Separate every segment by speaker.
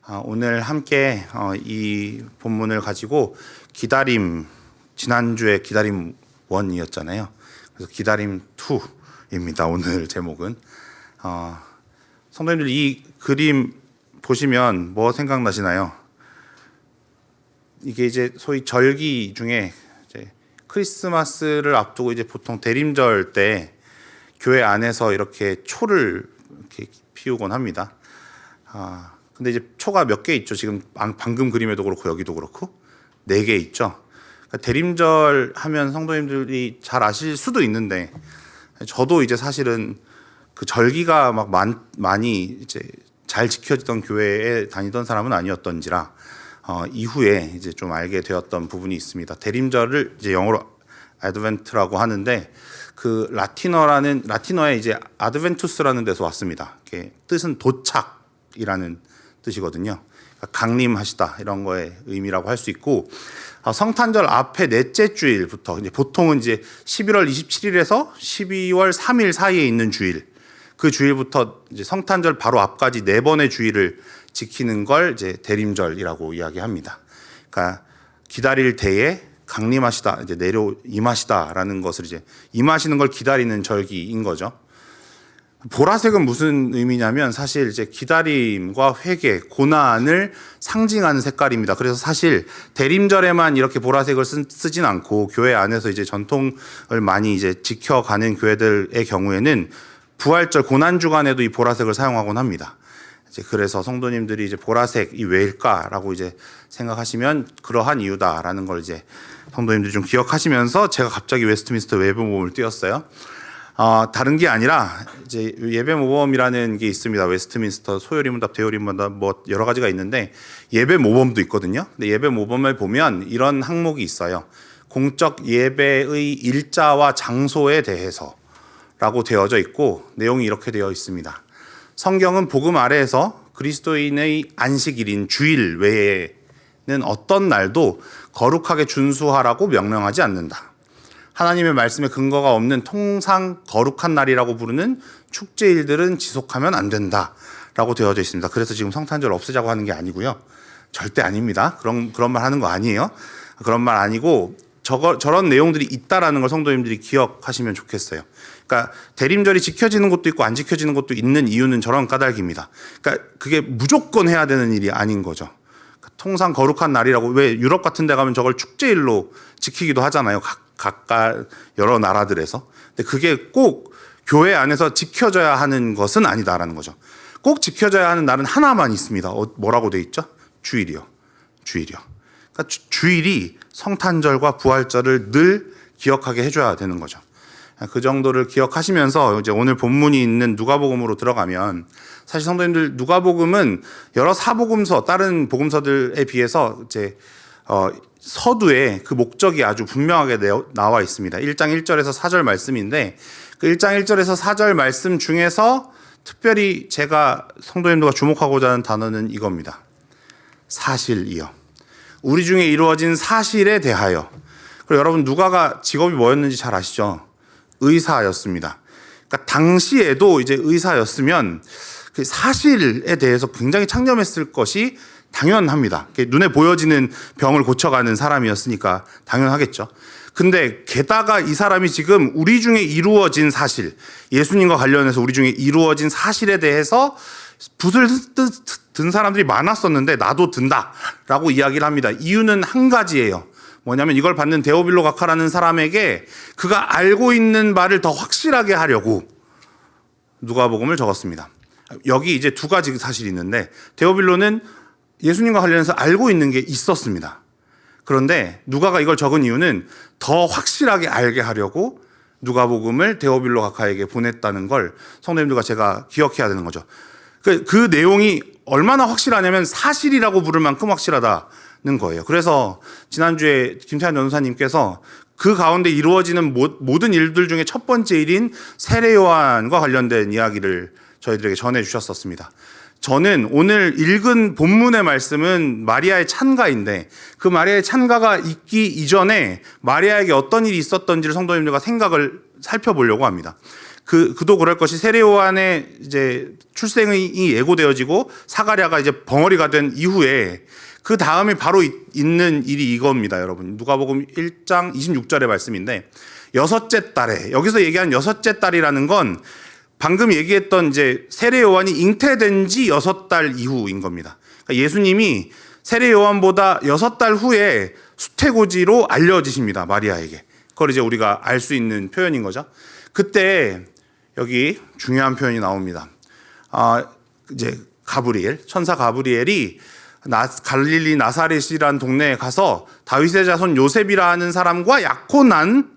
Speaker 1: 오늘 함께 이 본문을 가지고 지난주에 기다림 1이었잖아요. 그래서 기다림 2입니다. 오늘 제목은. 성도님들 이 그림 보시면 뭐 생각나시나요? 이게 이제 소위 절기 중에 이제 크리스마스를 앞두고 이제 보통 대림절 때 교회 안에서 이렇게 초를 이렇게 피우곤 합니다. 근데 이제 초가 몇 개 있죠. 지금 방금 그림에도 그렇고 여기도 그렇고 4개 있죠. 그러니까 대림절 하면 성도님들이 잘 아실 수도 있는데 저도 이제 사실은 그 절기가 막 많이 이제 잘 지켜지던 교회에 다니던 사람은 아니었던지라 이후에 이제 좀 알게 되었던 부분이 있습니다. 대림절을 이제 영어로 아드벤트라고 하는데 그 라틴어에 이제 아드벤투스라는 데서 왔습니다. 뜻은 도착이라는 뜻이거든요. 그러니까 강림하시다 이런 거의 의미라고 할 수 있고 성탄절 앞에 넷째 주일부터 이제 보통은 이제 11월 27일에서 12월 3일 사이에 있는 주일, 그 주일부터 이제 성탄절 바로 앞까지 4번의 주일을 지키는 걸 이제 대림절이라고 이야기합니다. 그러니까 기다릴 때에 강림하시다, 이제 임하시다라는 것을 이제 임하시는 걸 기다리는 절기인 거죠. 보라색은 무슨 의미냐면 사실 이제 기다림과 회개, 고난을 상징하는 색깔입니다. 그래서 사실 대림절에만 이렇게 보라색을 쓰진 않고 교회 안에서 이제 전통을 많이 이제 지켜가는 교회들의 경우에는 부활절 고난 주간에도 이 보라색을 사용하곤 합니다. 이제 그래서 성도님들이 이제 보라색이 왜일까라고 이제 생각하시면 그러한 이유다라는 걸 이제 성도님들이 좀 기억하시면서 제가 갑자기 웨스트민스터 예배 모범을 띄웠어요. 다른 게 아니라 이제 예배 모범이라는 게 있습니다. 웨스트민스터 소요리문답, 대요리문답 뭐 여러 가지가 있는데 예배 모범도 있거든요. 근데 예배 모범을 보면 이런 항목이 있어요. 공적 예배의 일자와 장소에 대해서라고 되어져 있고 내용이 이렇게 되어 있습니다. 성경은 복음 아래에서 그리스도인의 안식일인 주일 외에는 어떤 날도 거룩하게 준수하라고 명령하지 않는다. 하나님의 말씀에 근거가 없는 통상 거룩한 날이라고 부르는 축제일들은 지속하면 안 된다라고 되어져 있습니다. 그래서 지금 성탄절 없애자고 하는 게 아니고요. 절대 아닙니다. 그런 말 하는 거 아니에요. 그런 말 아니고 저런 내용들이 있다라는 걸 성도님들이 기억하시면 좋겠어요. 그러니까 대림절이 지켜지는 것도 있고 안 지켜지는 것도 있는 이유는 저런 까닭입니다. 그러니까 그게 무조건 해야 되는 일이 아닌 거죠. 통상 거룩한 날이라고, 왜 유럽 같은 데 가면 저걸 축제일로 지키기도 하잖아요. 각각 여러 나라들에서. 근데 그게 꼭 교회 안에서 지켜져야 하는 것은 아니다라는 거죠. 꼭 지켜져야 하는 날은 하나만 있습니다. 뭐라고 돼 있죠? 주일이요. 그러니까 주일이 성탄절과 부활절을 늘 기억하게 해줘야 되는 거죠. 그 정도를 기억하시면서 이제 오늘 본문이 있는 누가복음으로 들어가면, 사실 성도님들 누가복음은 여러 사복음서, 다른 복음서들에 비해서 이제 서두에 그 목적이 아주 분명하게 나와 있습니다. 1장 1절에서 4절 말씀인데 그 1장 1절에서 4절 말씀 중에서 특별히 제가 성도님들과 주목하고자 하는 단어는 이겁니다. 사실이요. 우리 중에 이루어진 사실에 대하여. 그리고 여러분 누가가 직업이 뭐였는지 잘 아시죠? 의사였습니다. 그러니까 당시에도 이제 의사였으면 그 사실에 대해서 굉장히 창념했을 것이 당연합니다. 눈에 보여지는 병을 고쳐가는 사람이었으니까 당연하겠죠. 근데 게다가 이 사람이 지금 우리 중에 이루어진 사실, 예수님과 관련해서 우리 중에 이루어진 사실에 대해서 붓을 든 사람들이 많았었는데 나도 든다라고 이야기를 합니다. 이유는 한 가지예요. 뭐냐면 이걸 받는 데오빌로 각하라는 사람에게 그가 알고 있는 바를 더 확실하게 하려고 누가복음을 적었습니다. 여기 이제 2가지 사실이 있는데 데오빌로는 예수님과 관련해서 알고 있는 게 있었습니다. 그런데 누가가 이걸 적은 이유는 더 확실하게 알게 하려고 누가복음을 데오빌로 각하에게 보냈다는 걸 성도님들과 제가 기억해야 되는 거죠. 그 내용이 얼마나 확실하냐면 사실이라고 부를 만큼 확실하다는 거예요. 그래서 지난주에 김태환 전도사님께서 그 가운데 이루어지는 모든 일들 중에 첫 번째 일인 세례 요한과 관련된 이야기를 저희들에게 전해주셨었습니다. 저는 오늘 읽은 본문의 말씀은 마리아의 찬가인데 그 마리아의 찬가가 있기 이전에 마리아에게 어떤 일이 있었던지를 성도님들과 생각을 살펴보려고 합니다. 그도 그럴 것이 세례 요한의 이제 출생이 예고되어지고 사가랴가 이제 벙어리가 된 이후에 그 다음에 바로 있는 일이 이겁니다, 여러분. 누가복음 1장 26절의 말씀인데, 여섯째 달에, 여기서 얘기한 여섯째 달이라는 건 방금 얘기했던 이제 세례 요한이 잉태된 지 6달 이후인 겁니다. 그러니까 예수님이 세례 요한보다 6달 후에 수태고지로 알려지십니다, 마리아에게. 그걸 이제 우리가 알 수 있는 표현인 거죠. 그때 여기 중요한 표현이 나옵니다. 이제 가브리엘, 천사 가브리엘이 갈릴리 나사렛이라는 동네에 가서 다윗의 자손 요셉이라 하는 사람과 약혼한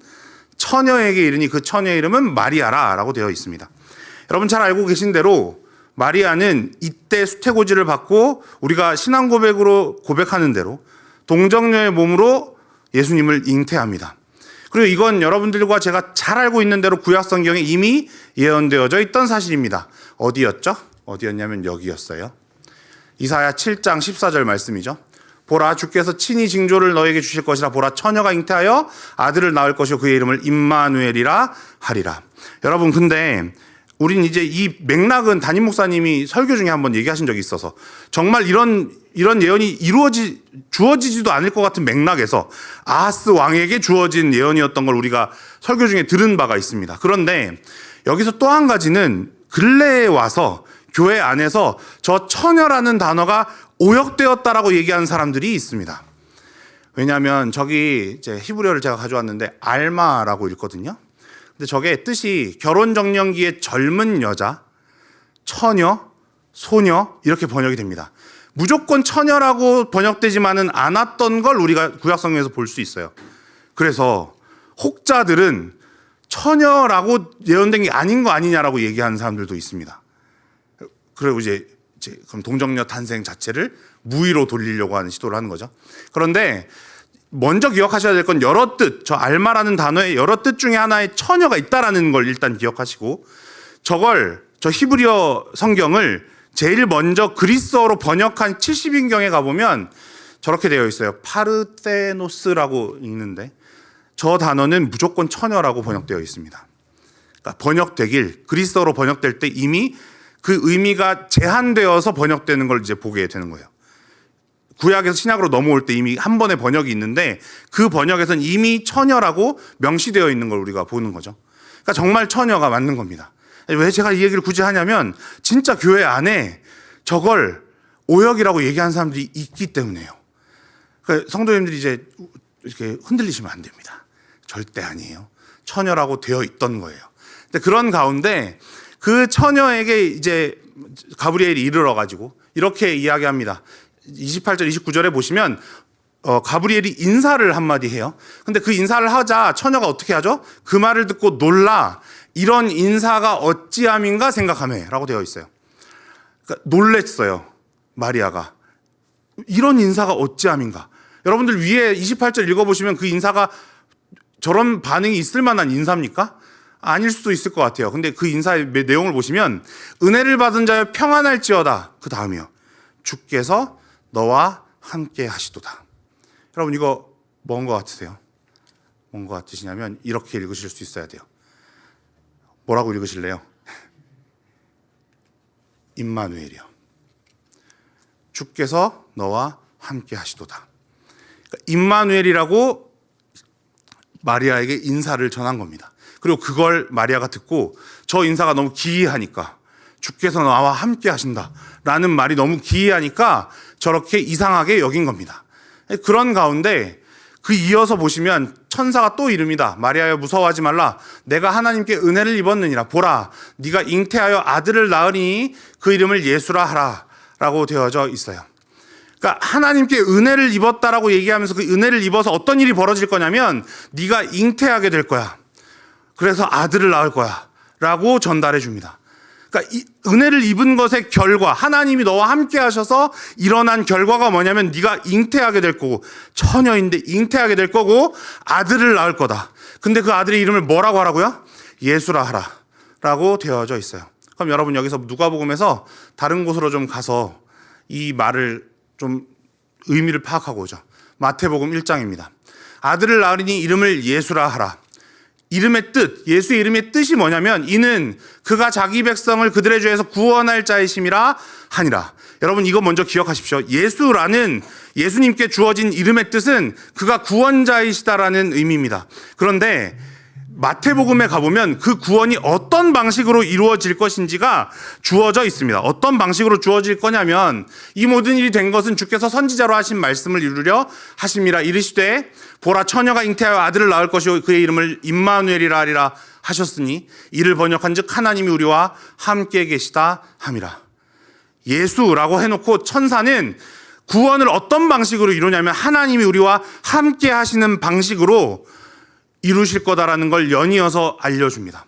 Speaker 1: 처녀에게 이르니 그 처녀의 이름은 마리아라라고 되어 있습니다. 여러분 잘 알고 계신 대로 마리아는 이때 수태고지를 받고 우리가 신앙 고백으로 고백하는 대로 동정녀의 몸으로 예수님을 잉태합니다. 그리고 이건 여러분들과 제가 잘 알고 있는 대로 구약 성경에 이미 예언되어져 있던 사실입니다. 어디였죠? 어디였냐면 여기였어요. 이사야 7장 14절 말씀이죠. 보라, 주께서 친히 징조를 너에게 주실 것이라. 보라, 처녀가 잉태하여 아들을 낳을 것이요 그의 이름을 임마누엘이라 하리라. 여러분, 근데 우린 이제 이 맥락은 담임 목사님이 설교 중에 한번 얘기하신 적이 있어서 정말 이런 예언이 주어지지도 않을 것 같은 맥락에서 아하스 왕에게 주어진 예언이었던 걸 우리가 설교 중에 들은 바가 있습니다. 그런데 여기서 또 한 가지는 근래에 와서 교회 안에서 저 처녀라는 단어가 오역되었다라고 얘기하는 사람들이 있습니다. 왜냐하면 저기 이제 히브리어를 제가 가져왔는데 알마라고 읽거든요. 근데 저게 뜻이 결혼 정년기의 젊은 여자, 처녀, 소녀 이렇게 번역이 됩니다. 무조건 처녀라고 번역되지만은 않았던 걸 우리가 구약성경에서 볼 수 있어요. 그래서 혹자들은 처녀라고 예언된 게 아닌 거 아니냐라고 얘기하는 사람들도 있습니다. 그리고 이제 그럼 동정녀 탄생 자체를 무의로 돌리려고 하는 시도를 하는 거죠. 그런데 먼저 기억하셔야 될 건 여러 뜻, 저 알마라는 단어에 여러 뜻 중에 하나의 처녀가 있다라는 걸 일단 기억하시고, 저 히브리어 성경을 제일 먼저 그리스어로 번역한 70인경에 가보면 저렇게 되어 있어요. 파르테노스라고 읽는데 저 단어는 무조건 처녀라고 번역되어 있습니다. 그러니까 그리스어로 번역될 때 이미 그 의미가 제한되어서 번역되는 걸 이제 보게 되는 거예요. 구약에서 신약으로 넘어올 때 이미 한 번의 번역이 있는데 그 번역에서는 이미 처녀라고 명시되어 있는 걸 우리가 보는 거죠. 그러니까 정말 처녀가 맞는 겁니다. 왜 제가 이 얘기를 굳이 하냐면 진짜 교회 안에 저걸 오역이라고 얘기하는 사람들이 있기 때문에요. 그러니까 성도님들이 이제 이렇게 흔들리시면 안 됩니다. 절대 아니에요. 처녀라고 되어 있던 거예요. 근데 그런 가운데 그 처녀에게 이제 가브리엘이 이르러가지고 이렇게 이야기합니다. 28절, 29절에 보시면 가브리엘이 인사를 한마디 해요. 근데 그 인사를 하자 처녀가 어떻게 하죠? 그 말을 듣고 놀라 이런 인사가 어찌함인가 생각하매 라고 되어 있어요. 그러니까 놀랬어요. 마리아가. 이런 인사가 어찌함인가. 여러분들 위에 28절 읽어보시면 그 인사가 저런 반응이 있을 만한 인사입니까? 아닐 수도 있을 것 같아요. 근데 그 인사의 내용을 보시면 은혜를 받은 자여 평안할지어다. 그 다음이요. 주께서 너와 함께 하시도다. 여러분 이거 뭔 것 같으세요? 뭔 것 같으시냐면 이렇게 읽으실 수 있어야 돼요. 뭐라고 읽으실래요? 임마누엘이요. 주께서 너와 함께 하시도다. 그러니까 임마누엘이라고 마리아에게 인사를 전한 겁니다. 그리고 그걸 마리아가 듣고 저 인사가 너무 기이하니까 주께서 나와 함께 하신다 라는 말이 너무 기이하니까 저렇게 이상하게 여긴 겁니다. 그런 가운데 그 이어서 보시면 천사가 또 이릅니다. 마리아여 무서워하지 말라. 내가 하나님께 은혜를 입었느니라. 보라 네가 잉태하여 아들을 낳으니 그 이름을 예수라 하라 라고 되어져 있어요. 그러니까 하나님께 은혜를 입었다라고 얘기하면서 그 은혜를 입어서 어떤 일이 벌어질 거냐면 네가 잉태하게 될 거야. 그래서 아들을 낳을 거야 라고 전달해 줍니다. 그러니까 이 은혜를 입은 것의 결과, 하나님이 너와 함께 하셔서 일어난 결과가 뭐냐면 네가 잉태하게 될 거고, 처녀인데 잉태하게 될 거고 아들을 낳을 거다. 근데 그 아들의 이름을 뭐라고 하라고요? 예수라 하라 라고 되어져 있어요. 그럼 여러분 여기서 누가복음에서 다른 곳으로 좀 가서 이 말을 좀 의미를 파악하고 오죠. 마태복음 1장입니다. 아들을 낳으니 이름을 예수라 하라. 이름의 뜻, 예수의 이름의 뜻이 뭐냐면 이는 그가 자기 백성을 그들의 죄에서 구원할 자이심이라 하니라. 여러분 이거 먼저 기억하십시오. 예수님께 주어진 이름의 뜻은 그가 구원자이시다라는 의미입니다. 그런데 마태복음에 가보면 그 구원이 어떤 방식으로 이루어질 것인지가 주어져 있습니다. 어떤 방식으로 주어질 거냐면 이 모든 일이 된 것은 주께서 선지자로 하신 말씀을 이루려 하심이라. 이르시되 보라 처녀가 잉태하여 아들을 낳을 것이요 그의 이름을 임마누엘이라 하리라 하셨으니 이를 번역한즉 하나님이 우리와 함께 계시다 함이라. 예수라고 해놓고 천사는 구원을 어떤 방식으로 이루냐면 하나님이 우리와 함께 하시는 방식으로 이루실 거다라는 걸 연이어서 알려줍니다.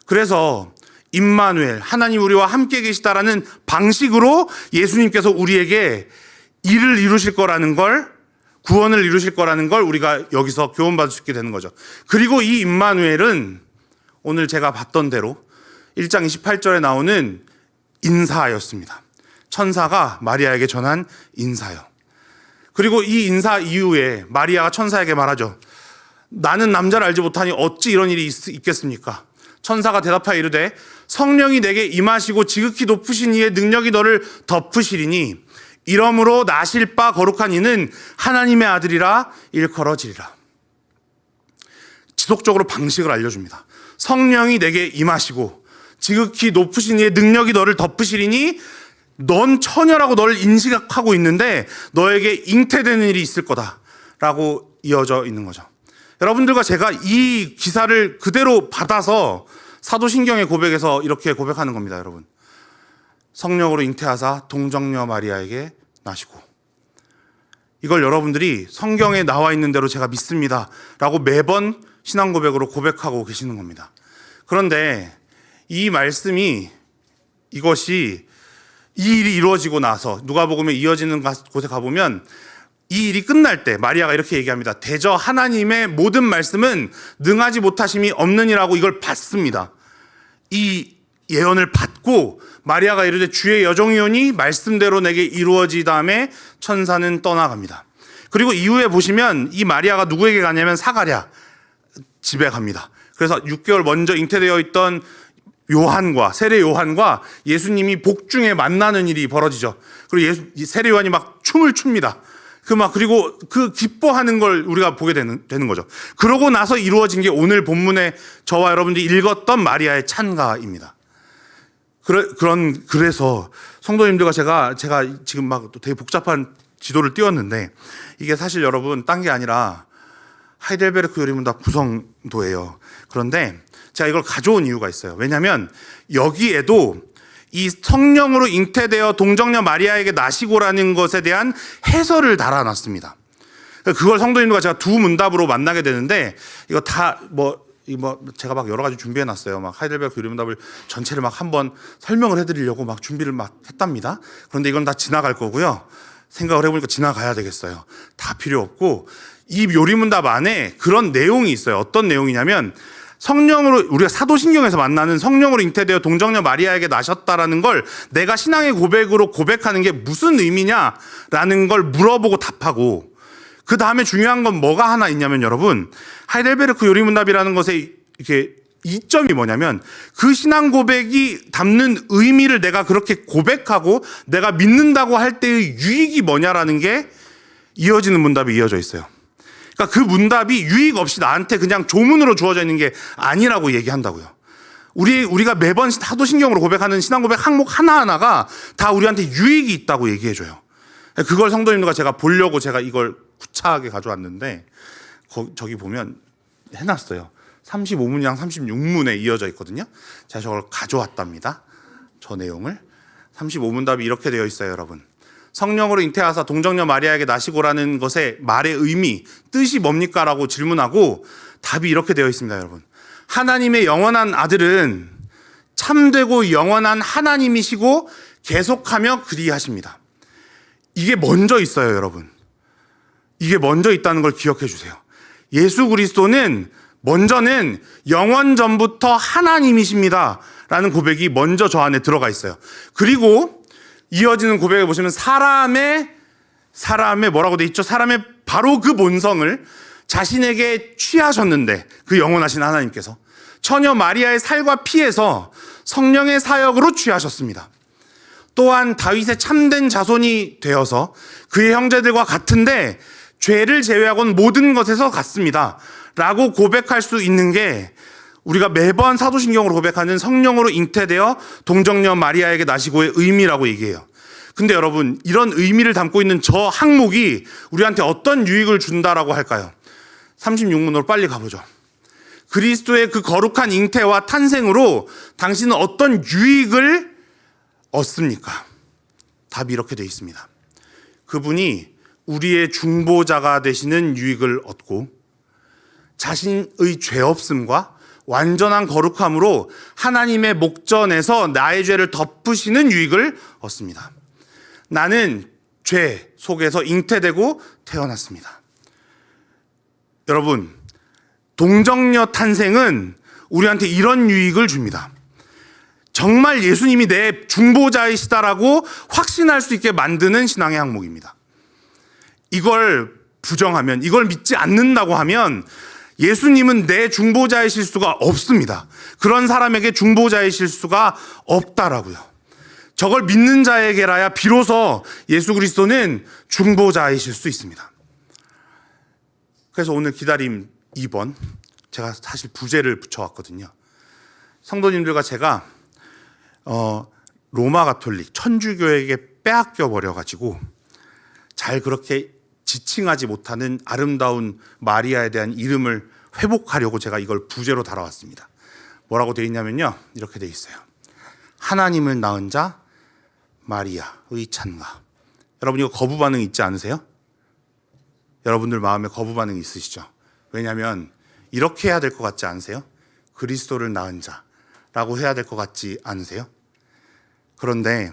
Speaker 1: 그래서 임마누엘, 하나님 우리와 함께 계시다라는 방식으로 예수님께서 우리에게 일을 이루실 거라는 걸, 구원을 이루실 거라는 걸 우리가 여기서 교훈받을 수 있게 되는 거죠. 그리고 이 임마누엘은 오늘 제가 봤던 대로 1장 28절에 나오는 인사였습니다. 천사가 마리아에게 전한 인사요. 그리고 이 인사 이후에 마리아가 천사에게 말하죠. 나는 남자를 알지 못하니 어찌 이런 일이 있겠습니까? 천사가 대답하여 이르되 성령이 내게 임하시고 지극히 높으신 이의 능력이 너를 덮으시리니 이러므로 나실 바 거룩한 이는 하나님의 아들이라 일컬어지리라. 지속적으로 방식을 알려줍니다. 성령이 내게 임하시고 지극히 높으신 이의 능력이 너를 덮으시리니 넌 처녀라고 너를 인식하고 있는데 너에게 잉태되는 일이 있을 거다라고 이어져 있는 거죠. 여러분들과 제가 이 기사를 그대로 받아서 사도신경의 고백에서 이렇게 고백하는 겁니다. 여러분, 성령으로 잉태하사 동정녀 마리아에게 나시고, 이걸 여러분들이 성경에 나와 있는 대로 제가 믿습니다 라고 매번 신앙 고백으로 고백하고 계시는 겁니다. 그런데 이 말씀이, 이것이 이 일이 이루어지고 나서 누가복음에 이어지는 곳에 가보면 이 일이 끝날 때 마리아가 이렇게 얘기합니다. 대저 하나님의 모든 말씀은 능하지 못하심이 없느니라고 이걸 받습니다. 이 예언을 받고 마리아가 이르되 주의 여종이오니 말씀대로 내게 이루어지다음에 천사는 떠나갑니다. 그리고 이후에 보시면 이 마리아가 누구에게 가냐면 사가랴 집에 갑니다. 그래서 6개월 먼저 잉태되어 있던 요한과 세례 요한과 예수님이 복중에 만나는 일이 벌어지죠. 그리고 세례 요한이 막 춤을 춥니다. 그리고 그 기뻐하는 걸 우리가 보게 되는 거죠. 그러고 나서 이루어진 게 오늘 본문에 저와 여러분들이 읽었던 마리아의 찬가입니다. 그래서 성도님들과 제가 지금 막 되게 복잡한 지도를 띄웠는데 이게 사실 여러분 딴 게 아니라 하이델베르크 요리문답 구성도예요. 그런데 제가 이걸 가져온 이유가 있어요. 왜냐하면 여기에도 이 성령으로 잉태되어 동정녀 마리아에게 나시고라는 것에 대한 해설을 달아놨습니다. 그걸 성도님들과 제가 두 문답으로 만나게 되는데 이거 다 제가 막 여러 가지 준비해놨어요. 막 하이델베르크 요리문답을 전체를 막 한번 설명을 해드리려고 막 준비를 막 했답니다. 그런데 이건 다 지나갈 거고요. 생각을 해보니까 지나가야 되겠어요. 다 필요 없고 이 요리문답 안에 그런 내용이 있어요. 어떤 내용이냐면 성령으로, 우리가 사도신경에서 만나는 성령으로 잉태되어 동정녀 마리아에게 나셨다라는 걸 내가 신앙의 고백으로 고백하는 게 무슨 의미냐라는 걸 물어보고 답하고, 그 다음에 중요한 건 뭐가 하나 있냐면 여러분, 하이델베르크 요리문답이라는 것의 이렇게 이점이 뭐냐면 그 신앙 고백이 담는 의미를 내가 그렇게 고백하고 내가 믿는다고 할 때의 유익이 뭐냐라는 게 이어지는 문답이 이어져 있어요. 그러니까 그 문답이 유익 없이 나한테 그냥 조문으로 주어져 있는 게 아니라고 얘기한다고요. 우리가 매번 사도신경으로 고백하는 신앙 고백 항목 하나하나가 다 우리한테 유익이 있다고 얘기해줘요. 그걸 성도님들과 제가 보려고 제가 이걸 구차하게 가져왔는데 저기 보면 해놨어요. 35문이랑 36문에 이어져 있거든요. 제가 저걸 가져왔답니다. 저 내용을. 35문답이 이렇게 되어 있어요, 여러분. 성령으로 잉태하사 동정녀 마리아에게 나시고라는 것의 말의 의미, 뜻이 뭡니까? 라고 질문하고 답이 이렇게 되어 있습니다, 여러분. 하나님의 영원한 아들은 참되고 영원한 하나님이시고 계속하며 그리하십니다. 이게 먼저 있어요, 여러분. 이게 먼저 있다는 걸 기억해 주세요. 예수 그리스도는 먼저는 영원 전부터 하나님이십니다 라는 고백이 먼저 저 안에 들어가 있어요. 그리고 이어지는 고백에 보시면 사람의 뭐라고 돼 있죠? 사람의 바로 그 본성을 자신에게 취하셨는데 그 영원하신 하나님께서 처녀 마리아의 살과 피에서 성령의 사역으로 취하셨습니다. 또한 다윗의 참된 자손이 되어서 그의 형제들과 같은데 죄를 제외하고는 모든 것에서 같습니다 라고 고백할 수 있는 게 우리가 매번 사도신경으로 고백하는 성령으로 잉태되어 동정녀 마리아에게 나시고의 의미라고 얘기해요. 근데 여러분, 이런 의미를 담고 있는 저 항목이 우리한테 어떤 유익을 준다라고 할까요? 36문으로 빨리 가보죠. 그리스도의 그 거룩한 잉태와 탄생으로 당신은 어떤 유익을 얻습니까? 답이 이렇게 되어 있습니다. 그분이 우리의 중보자가 되시는 유익을 얻고 자신의 죄 없음과 완전한 거룩함으로 하나님의 목전에서 나의 죄를 덮으시는 유익을 얻습니다. 나는 죄 속에서 잉태되고 태어났습니다. 여러분, 동정녀 탄생은 우리한테 이런 유익을 줍니다. 정말 예수님이 내 중보자이시다라고 확신할 수 있게 만드는 신앙의 항목입니다. 이걸 부정하면, 이걸 믿지 않는다고 하면 예수님은 내 중보자이실 수가 없습니다. 그런 사람에게 중보자이실 수가 없다라고요. 저걸 믿는 자에게라야 비로소 예수 그리스도는 중보자이실 수 있습니다. 그래서 오늘 기다림 2번, 제가 사실 부제를 붙여왔거든요. 성도님들과 제가 로마 가톨릭 천주교에게 빼앗겨 버려가지고 잘 그렇게 지칭하지 못하는 아름다운 마리아에 대한 이름을 회복하려고 제가 이걸 부제로 달아왔습니다. 뭐라고 되어 있냐면요, 이렇게 되어 있어요. 하나님을 낳은 자 마리아의 찬가. 여러분, 이거 거부 반응 있지 않으세요? 여러분들 마음에 거부 반응 있으시죠? 왜냐하면 이렇게 해야 될 것 같지 않으세요? 그리스도를 낳은 자라고 해야 될 것 같지 않으세요? 그런데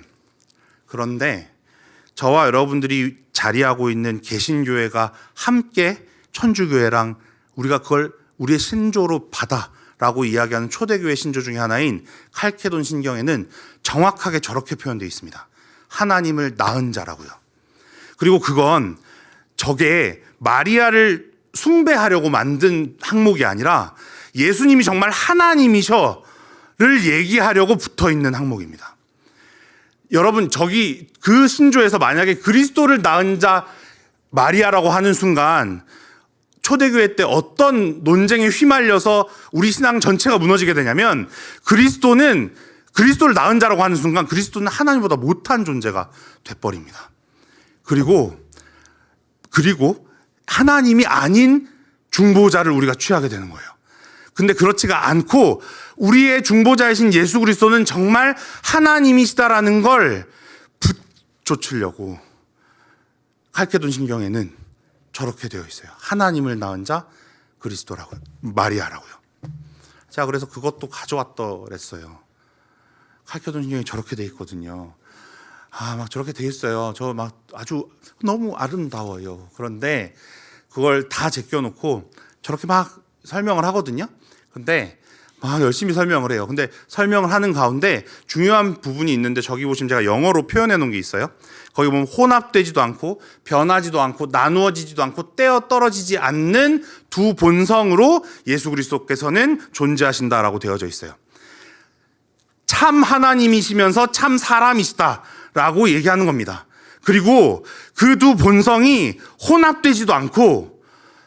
Speaker 1: 저와 여러분들이 자리하고 있는 개신교회가 함께 천주교회랑 우리가 그걸 우리의 신조로 받아라고 이야기하는 초대교회 신조 중에 하나인 칼케돈 신경에는 정확하게 저렇게 표현되어 있습니다. 하나님을 낳은 자라고요. 그리고 그건 저게 마리아를 숭배하려고 만든 항목이 아니라 예수님이 정말 하나님이셔를 얘기하려고 붙어있는 항목입니다. 여러분, 저기 그 신조에서 만약에 그리스도를 낳은 자 마리아라고 하는 순간 초대교회 때 어떤 논쟁에 휘말려서 우리 신앙 전체가 무너지게 되냐면 그리스도를 낳은 자라고 하는 순간 그리스도는 하나님보다 못한 존재가 돼버립니다. 그리고 하나님이 아닌 중보자를 우리가 취하게 되는 거예요. 근데 그렇지가 않고 우리의 중보자이신 예수 그리스도는 정말 하나님이시다라는 걸 붙여주려고 칼케돈 신경에는 저렇게 되어 있어요. 하나님을 낳은 자 그리스도라고요. 마리아라고요. 자, 그래서 그것도 가져왔더랬어요. 칼케돈 신경이 저렇게 돼 있거든요. 막 저렇게 돼 있어요. 저 막 아주 너무 아름다워요. 그런데 그걸 다 제껴놓고 저렇게 막 설명을 하거든요. 근데 막 열심히 설명을 해요. 근데 설명을 하는 가운데 중요한 부분이 있는데 저기 보시면 제가 영어로 표현해 놓은 게 있어요. 거기 보면 혼합되지도 않고 변하지도 않고 나누어지지도 않고 떼어 떨어지지 않는 두 본성으로 예수 그리스도께서는 존재하신다라고 되어져 있어요. 참 하나님이시면서 참 사람이시다라고 얘기하는 겁니다. 그리고 그 두 본성이 혼합되지도 않고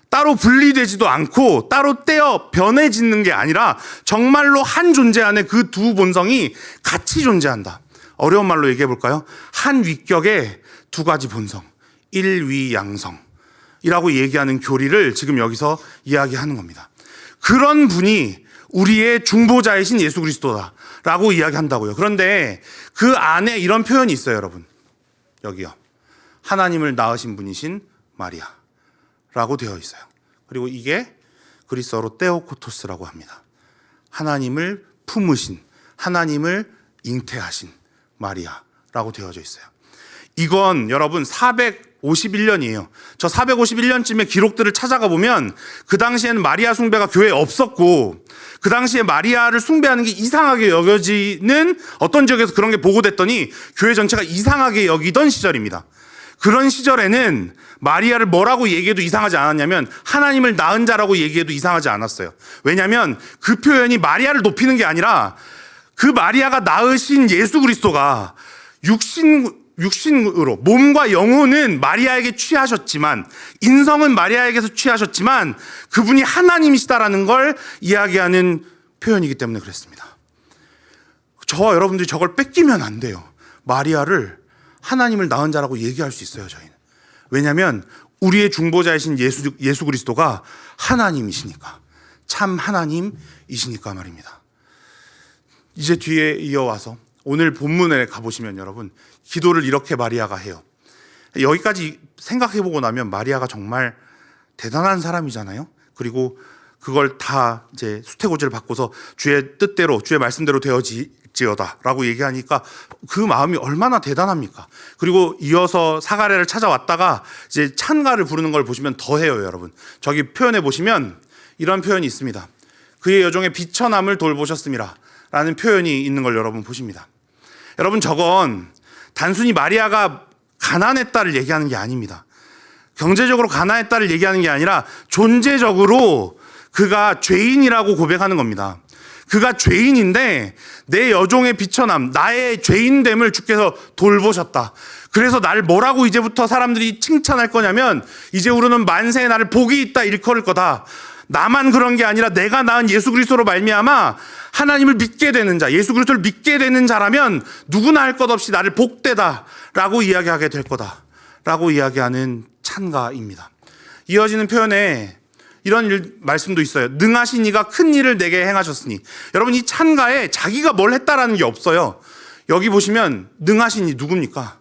Speaker 1: 따로 분리되지도 않고 따로 떼어 변해지는 게 아니라 정말로 한 존재 안에 그 두 본성이 같이 존재한다. 어려운 말로 얘기해 볼까요? 한 위격에 두 가지 본성, 일위양성이라고 얘기하는 교리를 지금 여기서 이야기하는 겁니다. 그런 분이 우리의 중보자이신 예수 그리스도다라고 이야기한다고요. 그런데 그 안에 이런 표현이 있어요, 여러분. 여기요. 하나님을 낳으신 분이신 마리아라고 되어 있어요. 그리고 이게 그리스어로 테오코토스라고 합니다. 하나님을 품으신, 하나님을 잉태하신 마리아라고 되어져 있어요. 이건 여러분 451년이에요. 저 451년쯤의 기록들을 찾아가 보면 그 당시에는 마리아 숭배가 교회에 없었고 그 당시에 마리아를 숭배하는 게 이상하게 여겨지는 어떤 지역에서 그런 게 보고됐더니 교회 전체가 이상하게 여기던 시절입니다. 그런 시절에는 마리아를 뭐라고 얘기해도 이상하지 않았냐면 하나님을 낳은 자라고 얘기해도 이상하지 않았어요. 왜냐하면 그 표현이 마리아를 높이는 게 아니라 그 마리아가 낳으신 예수 그리스도가 육신으로 몸과 영혼은 마리아에게 취하셨지만, 인성은 마리아에게서 취하셨지만 그분이 하나님이시다라는 걸 이야기하는 표현이기 때문에 그랬습니다. 저와 여러분들이 저걸 뺏기면 안 돼요. 마리아를 하나님을 낳은 자라고 얘기할 수 있어요, 저희는. 왜냐하면 우리의 중보자이신 예수 그리스도가 하나님이시니까, 참 하나님이시니까 말입니다. 이제 뒤에 이어와서 오늘 본문에 가보시면 여러분, 기도를 이렇게 마리아가 해요. 여기까지 생각해보고 나면 마리아가 정말 대단한 사람이잖아요. 그리고 그걸 다 이제 수태고지를 바꿔서 주의 뜻대로, 주의 말씀대로 되어지어다 라고 얘기하니까 그 마음이 얼마나 대단합니까? 그리고 이어서 사가랴를 찾아왔다가 이제 찬가를 부르는 걸 보시면 더해요, 여러분. 저기 표현해 보시면 이런 표현이 있습니다. 그의 여종의 비천함을 돌보셨음이라 라는 표현이 있는 걸 여러분 보십니다. 여러분, 저건 단순히 마리아가 가난했다를 얘기하는 게 아닙니다. 경제적으로 가난했다를 얘기하는 게 아니라 존재적으로 그가 죄인이라고 고백하는 겁니다. 그가 죄인인데 내 여종의 비천함, 나의 죄인됨을 주께서 돌보셨다. 그래서 나를 뭐라고 이제부터 사람들이 칭찬할 거냐면, 이제부로는 만세의 나를 복이 있다 일컬을 거다. 나만 그런 게 아니라 내가 낳은 예수 그리스도로 말미암아 하나님을 믿게 되는 자, 예수 그리스도를 믿게 되는 자라면 누구나 할 것 없이 나를 복되다라고 이야기하게 될 거다라고 이야기하는 찬가입니다. 이어지는 표현에 이런 말씀도 있어요. 능하신 이가 큰 일을 내게 행하셨으니. 여러분, 이 찬가에 자기가 뭘 했다라는 게 없어요. 여기 보시면 능하신 이 누굽니까?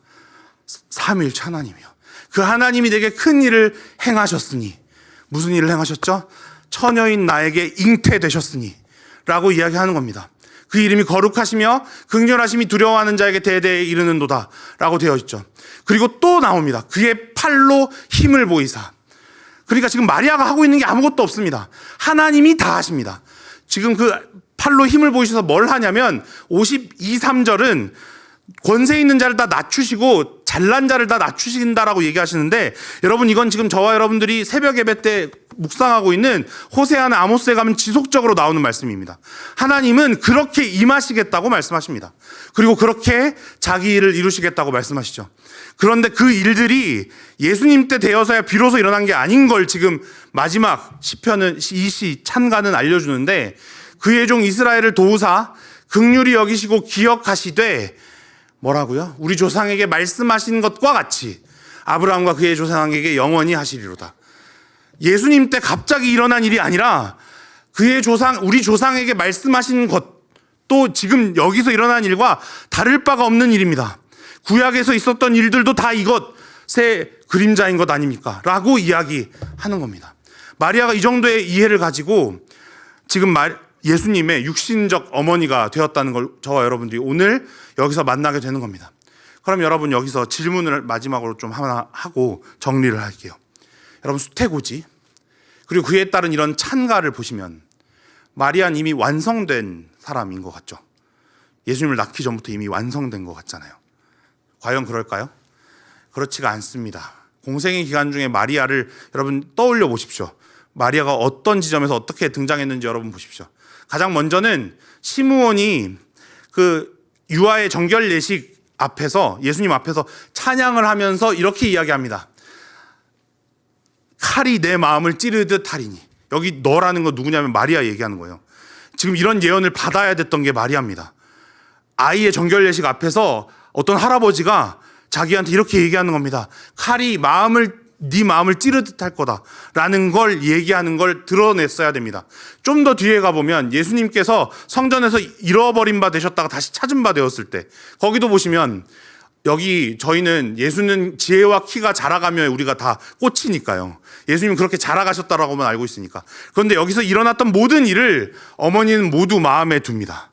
Speaker 1: 삼위일체 하나님이요. 그 하나님이 내게 큰 일을 행하셨으니. 무슨 일을 행하셨죠? 처녀인 나에게 잉태되셨으니 라고 이야기하는 겁니다. 그 이름이 거룩하시며 긍휼하심이 두려워하는 자에게 대대에 이르는도다 라고 되어 있죠. 그리고 또 나옵니다. 그의 팔로 힘을 보이사. 그러니까 지금 마리아가 하고 있는 게 아무것도 없습니다. 하나님이 다 하십니다. 지금 그 팔로 힘을 보이셔서 뭘 하냐면 52, 3절은 권세 있는 자를 다 낮추시고 잘난 자를 다 낮추신다라고 얘기하시는데, 여러분, 이건 지금 저와 여러분들이 새벽 예배 때 묵상하고 있는 호세아나 아모스에 가면 지속적으로 나오는 말씀입니다. 하나님은 그렇게 임하시겠다고 말씀하십니다. 그리고 그렇게 자기 일을 이루시겠다고 말씀하시죠. 그런데 그 일들이 예수님 때 되어서야 비로소 일어난 게 아닌 걸 지금 마지막 시편은, 이 시 찬가는 알려주는데, 그의 종 이스라엘을 도우사 긍휼히 여기시고 기억하시되 뭐라고요? 우리 조상에게 말씀하신 것과 같이 아브라함과 그의 조상에게 영원히 하시리로다. 예수님 때 갑자기 일어난 일이 아니라 그의 우리 조상에게 말씀하신 것도 지금 여기서 일어난 일과 다를 바가 없는 일입니다. 구약에서 있었던 일들도 다 이것의 그림자인 것 아닙니까? 라고 이야기하는 겁니다. 마리아가 이 정도의 이해를 가지고 지금 예수님의 육신적 어머니가 되었다는 걸 저와 여러분들이 오늘 여기서 만나게 되는 겁니다. 그럼 여러분, 여기서 질문을 마지막으로 좀 하나 하고 정리를 할게요. 여러분, 수태고지 그리고 그에 따른 이런 찬가를 보시면 마리아는 이미 완성된 사람인 것 같죠? 예수님을 낳기 전부터 이미 완성된 것 같잖아요. 과연 그럴까요? 그렇지가 않습니다. 공생의 기간 중에 마리아를 여러분 떠올려 보십시오. 마리아가 어떤 지점에서 어떻게 등장했는지 여러분 보십시오. 가장 먼저는 시므온이 그 유아의 정결 예식 앞에서, 예수님 앞에서 찬양을 하면서 이렇게 이야기합니다. 칼이 내 마음을 찌르듯 하리니. 여기 너라는 거 누구냐면 마리아 얘기하는 거예요. 지금 이런 예언을 받아야 됐던 게 마리아입니다. 아이의 정결 예식 앞에서 어떤 할아버지가 자기한테 이렇게 얘기하는 겁니다. 칼이 네 마음을 찌르듯 할 거다라는 걸 얘기하는 걸 드러냈어야 됩니다. 좀 더 뒤에 가보면 예수님께서 성전에서 잃어버린 바 되셨다가 다시 찾은 바 되었을 때, 거기도 보시면 여기 저희는 예수는 지혜와 키가 자라가며 우리가 다 꽂히니까요. 예수님 그렇게 자라가셨다라고만 알고 있으니까. 그런데 여기서 일어났던 모든 일을 어머니는 모두 마음에 둡니다.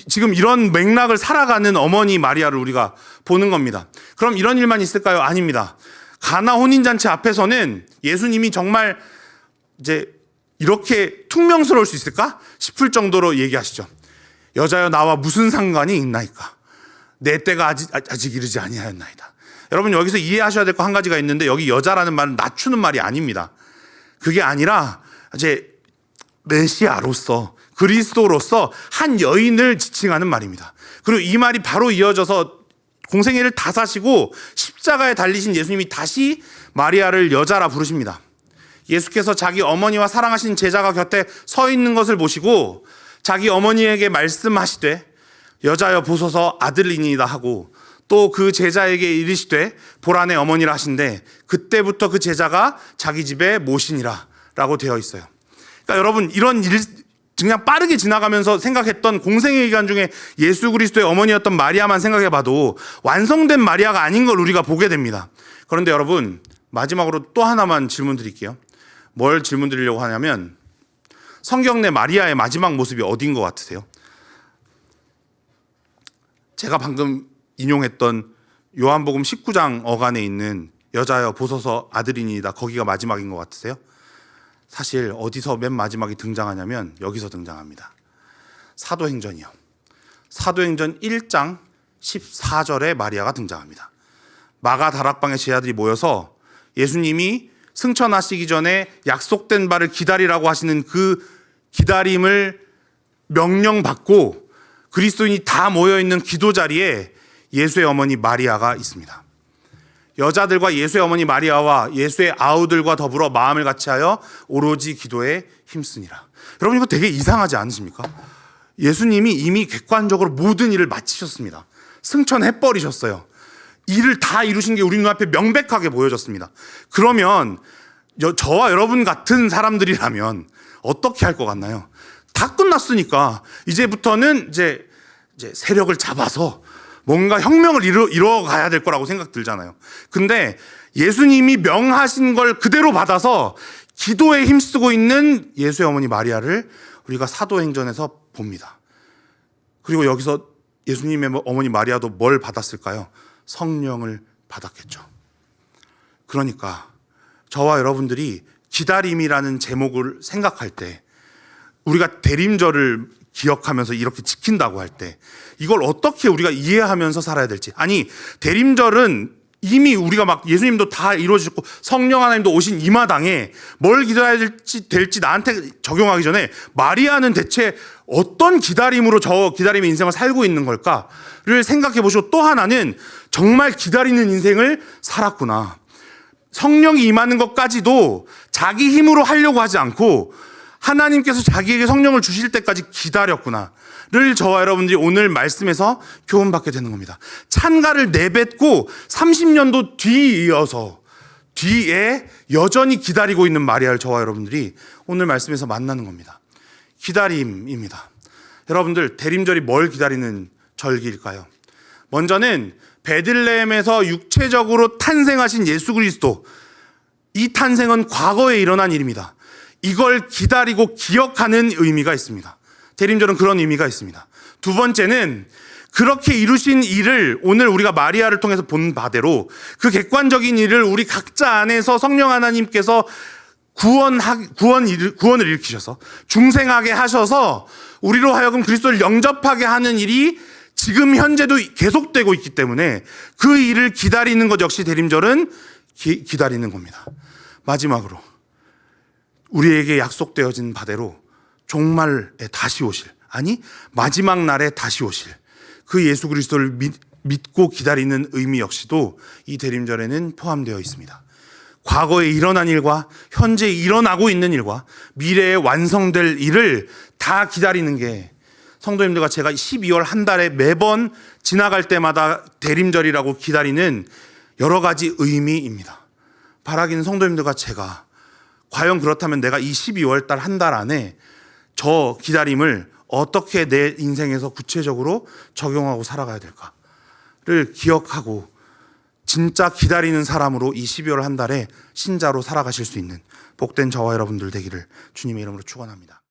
Speaker 1: 지금 이런 맥락을 살아가는 어머니 마리아를 우리가 보는 겁니다. 그럼 이런 일만 있을까요? 아닙니다. 가나 혼인잔치 앞에서는 예수님이 정말 이제 이렇게 퉁명스러울 수 있을까 싶을 정도로 얘기하시죠. 여자여 나와 무슨 상관이 있나이까? 내 때가 아직 이르지 아니하였나이다. 여러분 여기서 이해하셔야 될 거 한 가지가 있는데, 여기 여자라는 말은 낮추는 말이 아닙니다. 그게 아니라 이제 메시아로서, 그리스도로서 한 여인을 지칭하는 말입니다. 그리고 이 말이 바로 이어져서 공생애를 다 사시고 십자가에 달리신 예수님이 다시 마리아를 여자라 부르십니다. 예수께서 자기 어머니와 사랑하신 제자가 곁에 서 있는 것을 보시고 자기 어머니에게 말씀하시되 여자여 보소서 아들이니이다 하고, 또 그 제자에게 이르시되 보라 내 어머니라 하신데, 그때부터 그 제자가 자기 집에 모시니라 라고 되어 있어요. 그러니까 여러분, 이런 일 그냥 빠르게 지나가면서 생각했던 공생애 기간 중에 예수 그리스도의 어머니였던 마리아만 생각해봐도 완성된 마리아가 아닌 걸 우리가 보게 됩니다. 그런데 여러분, 마지막으로 또 하나만 질문 드릴게요. 뭘 질문 드리려고 하냐면, 성경 내 마리아의 마지막 모습이 어디인 것 같으세요? 제가 방금 인용했던 요한복음 19장 어간에 있는 여자여 보소서 아들이니이다, 거기가 마지막인 것 같으세요? 사실 어디서 맨 마지막에 등장하냐면 여기서 등장합니다. 사도행전이요. 사도행전 1장 14절에 마리아가 등장합니다. 마가 다락방의 제자들이 모여서 예수님이 승천하시기 전에 약속된 바를 기다리라고 하시는 그 기다림을 명령받고 그리스도인이 다 모여있는 기도 자리에 예수의 어머니 마리아가 있습니다. 여자들과 예수의 어머니 마리아와 예수의 아우들과 더불어 마음을 같이하여 오로지 기도에 힘쓰니라. 여러분, 이거 되게 이상하지 않으십니까? 예수님이 이미 객관적으로 모든 일을 마치셨습니다. 승천해버리셨어요. 일을 다 이루신 게 우리 눈앞에 명백하게 보여졌습니다. 그러면 저와 여러분 같은 사람들이라면 어떻게 할 것 같나요? 다 끝났으니까 이제부터는 이제 세력을 잡아서 뭔가 혁명을 이뤄가야 될 거라고 생각 들잖아요. 근데 예수님이 명하신 걸 그대로 받아서 기도에 힘쓰고 있는 예수의 어머니 마리아를 우리가 사도행전에서 봅니다. 그리고 여기서 예수님의 어머니 마리아도 뭘 받았을까요? 성령을 받았겠죠. 그러니까 저와 여러분들이 기다림이라는 제목을 생각할 때, 우리가 대림절을 기억하면서 이렇게 지킨다고 할 때 이걸 어떻게 우리가 이해하면서 살아야 될지. 아니, 대림절은 이미 우리가 막 예수님도 다 이루어지셨고 성령 하나님도 오신 이 마당에 뭘 기다려야 될지 나한테 적용하기 전에 마리아는 대체 어떤 기다림으로 저 기다림의 인생을 살고 있는 걸까를 생각해 보시고, 또 하나는 정말 기다리는 인생을 살았구나. 성령이 임하는 것까지도 자기 힘으로 하려고 하지 않고 하나님께서 자기에게 성령을 주실 때까지 기다렸구나를 저와 여러분들이 오늘 말씀에서 교훈받게 되는 겁니다. 찬가를 내뱉고 30년도 뒤에 여전히 기다리고 있는 마리아를 저와 여러분들이 오늘 말씀에서 만나는 겁니다. 기다림입니다. 여러분들, 대림절이 뭘 기다리는 절기일까요? 먼저는 베들레헴에서 육체적으로 탄생하신 예수 그리스도, 이 탄생은 과거에 일어난 일입니다. 이걸 기다리고 기억하는 의미가 있습니다. 대림절은 그런 의미가 있습니다. 두 번째는 그렇게 이루신 일을 오늘 우리가 마리아를 통해서 본 바대로 그 객관적인 일을 우리 각자 안에서 성령 하나님께서 구원을 일으키셔서 중생하게 하셔서 우리로 하여금 그리스도를 영접하게 하는 일이 지금 현재도 계속되고 있기 때문에 그 일을 기다리는 것 역시 대림절은 기다리는 겁니다. 마지막으로 우리에게 약속되어진 바대로 종말에 다시 오실, 아니 마지막 날에 다시 오실 그 예수 그리스도를 믿고 기다리는 의미 역시도 이 대림절에는 포함되어 있습니다. 과거에 일어난 일과 현재 일어나고 있는 일과 미래에 완성될 일을 다 기다리는 게 성도님들과 제가 12월 한 달에 매번 지나갈 때마다 대림절이라고 기다리는 여러 가지 의미입니다. 바라기는 성도님들과 제가 과연 그렇다면 내가 이 12월 달 한 달 안에 저 기다림을 어떻게 내 인생에서 구체적으로 적용하고 살아가야 될까를 기억하고 진짜 기다리는 사람으로 이 12월 한 달에 신자로 살아가실 수 있는 복된 저와 여러분들 되기를 주님의 이름으로 축원합니다.